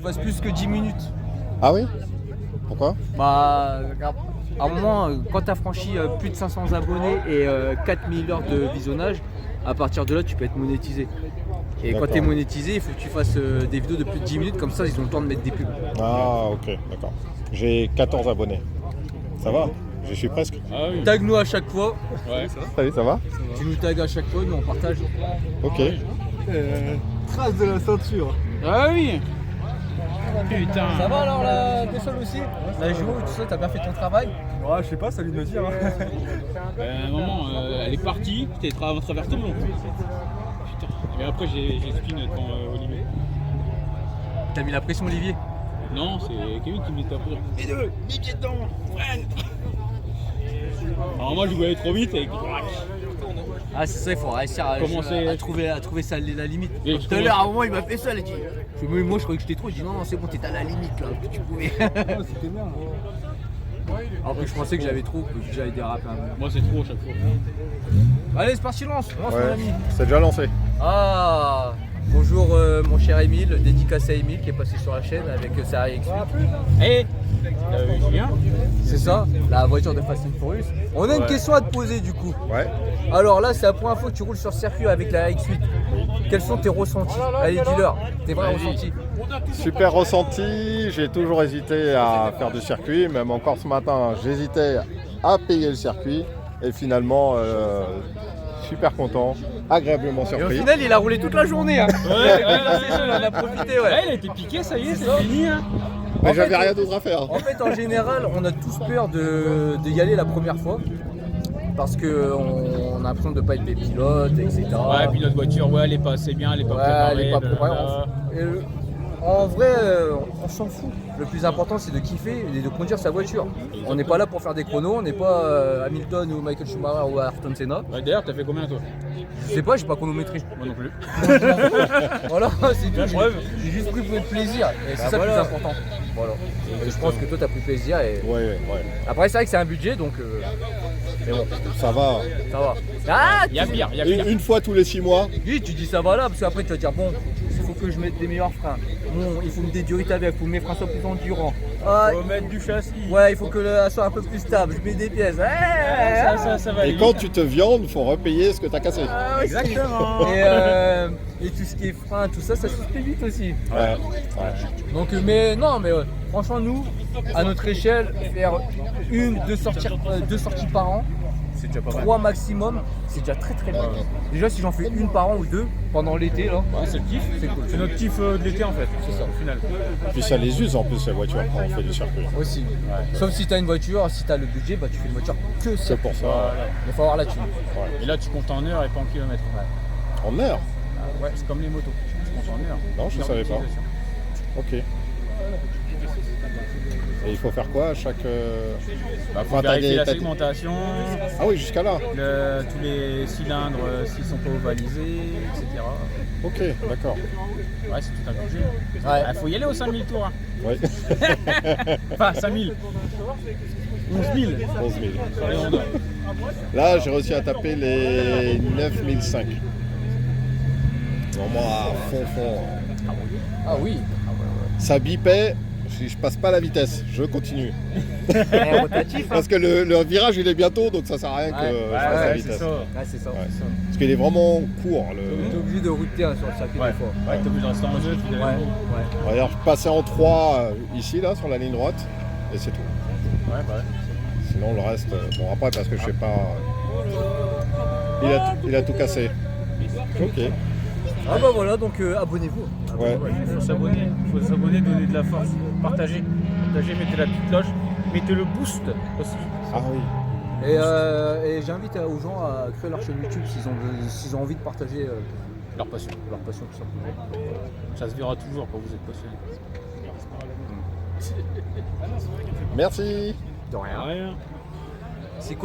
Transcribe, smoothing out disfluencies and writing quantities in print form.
tu fasses plus que 10 minutes. Ah oui? Pourquoi? Bah, regarde, à un moment, quand tu as franchi plus de 500 abonnés et 4000 heures de visionnage, à partir de là, tu peux être monétisé. Et quand tu es monétisé, il faut que tu fasses des vidéos de plus de 10 minutes, comme ça, ils ont le temps de mettre des pubs. Ah ok, d'accord. J'ai 14 abonnés. Ça va? J'y suis presque. Ah oui. Tag-nous à chaque fois. Ouais. Salut, ça va? Tu nous tags à chaque fois, nous on partage. Ok. Trace de la ceinture. Ah oui. Putain. Ça va alors la console aussi? La joue, tout ça, t'as bien fait ton travail? Ouais, je sais pas, ça lui de me dire. Maman, elle est partie, j'étais à travers tout le monde. Putain. Et après j'ai spin devant Olivier. T'as mis la pression, Olivier? Non, c'est Kevin qui me dit taper. Les deux, mis pieds dedans, freine. Alors moi je voulais trop vite et Ah c'est ça, il faut réussir à trouver ça, la limite. Et Tout à l'heure, à un moment, il m'a fait ça, il a dit. Moi je croyais que j'étais trop, je dis non, c'est bon, t'étais à la limite là, que tu pouvais. C'était bien. Alors que je pensais que j'avais trop, que j'allais déraper un peu. moi c'est trop à chaque fois. Allez, c'est parti, lance mon Ouais, ami. c'est déjà lancé. Ah, bonjour mon cher Émile, dédicace à Émile qui est passé sur la chaîne avec sa RX8. Et Julien. C'est ça, la voiture de Fast and Furious. On a une Ouais. question à te poser du coup. Ouais. Alors là, c'est la première fois que tu roules sur circuit avec la RX8. Quels sont tes ressentis? Allez, dis-leur, tes vrais Vas-y. ressentis. Super ressenti. J'ai toujours hésité à faire du circuit. Même encore ce matin, j'hésitais à payer le circuit. Et finalement, super content, agréablement Et au surpris. final, il a roulé toute la journée. Hein. Ouais, Il en a profité, ouais. Ouais, il a été piqué, ça y est, c'est fini. Hein. Mais En j'avais fait, rien d'autre à faire. En fait, en général, on a tous peur d'y aller la première fois. Parce qu'on a l'impression de ne pas être des pilotes, etc. Ouais, puis notre voiture, ouais, elle est pas assez bien, elle est pas Ouais, préparée. elle est pas préparée. blablabla. En vrai, on s'en fout. Le plus important, c'est de kiffer et de conduire sa voiture. On n'est pas là pour faire des chronos, on n'est pas Hamilton ou Michael Schumacher ou Ayrton Senna. Ouais, d'ailleurs, t'as fait combien toi? Je sais pas, j'ai pas chronométré. Moi non plus. Voilà, c'est tout. La preuve. J'ai juste pris pour le plaisir. Et c'est ça le plus important. Voilà. Et je pense que toi, t'as pris plaisir. Et... Ouais. Après, c'est vrai que c'est un budget, donc. Mais bon, Ça va. ça va. Ah, Il y a pire, il y a pire. Une fois tous les 6 mois. oui, tu dis ça va là, parce qu'après, tu vas dire bon, il faut que je mette des meilleurs freins. Bon, il faut me dédurer avec, il faut que mes freins soient plus endurants. Ah, Faut mettre du châssis. ouais, il faut que le soit un peu plus stable. Je mets des pièces. Ça va Et aller quand vite. tu te viandes, faut repayer ce que t'as cassé. Exactement. Et tout ce qui est frein, tout ça, ça se fait vite aussi. Ouais. Donc, mais non, mais franchement, nous, à notre échelle, faire deux sorties par an, C'est déjà pas mal. 3 maximum, c'est déjà très très bien. Déjà, si j'en fais une par an ou deux pendant l'été, là, Ouais, c'est le kiff. c'est cool. C'est notre kiff de l'été en fait. C'est ça. Au final. Puis ça les use en plus ces voitures quand on fait du circuit. Aussi. Sauf si tu as une voiture, si tu as le budget, bah, tu fais une voiture que ça. C'est pour ça. Il faut avoir la thune. Et là, tu comptes en heures et pas en kilomètres. En heure. Ouais, c'est comme les motos. Tu comptes en heures. Non, je Heure savais pas. d'utilisation. Ok. Et il faut faire quoi à chaque. Bah, faut Enfin, t'as vérifier la t'as segmentation, Ah oui, jusqu'à là. tous les cylindres s'ils sont pas ovalisés, etc. Ok, d'accord. Ouais, c'est tout un budget. Ouais. Faut y aller aux 5000 tours. Hein. Oui. Enfin, 5000. 11 000. 11 000. Allez, on dort. Là, j'ai réussi à taper les 9005. Vraiment à fond. Ah oui. Ça bipait, je passe pas la vitesse, je continue. Rotatif. Parce que le virage il est bientôt, donc ça sert à rien que je passe la c'est vitesse. ça. Ouais, c'est ça. Ouais. Parce qu'il est vraiment court. T'es obligé de router hein, sur le circuit des fois. Ouais, t'es obligé de rester en jeu. tu dois- Ouais. D'ailleurs, je passais en 3 ici, là, sur la ligne droite, et c'est tout. Ouais, bah ouais. Sinon, le reste, bon, après, parce que je sais pas. Il a tout cassé. Ok. Ah bah voilà, donc abonnez-vous. Ouais. Il faut s'abonner, donner de la force, partager, mettez la petite cloche, mettez le boost aussi. Ah oui. Et j'invite aux gens à créer leur chaîne YouTube s'ils ont envie de partager Leur passion. tout simplement. Ça se verra toujours quand vous êtes passionné. Merci. De rien. Rien. C'est quoi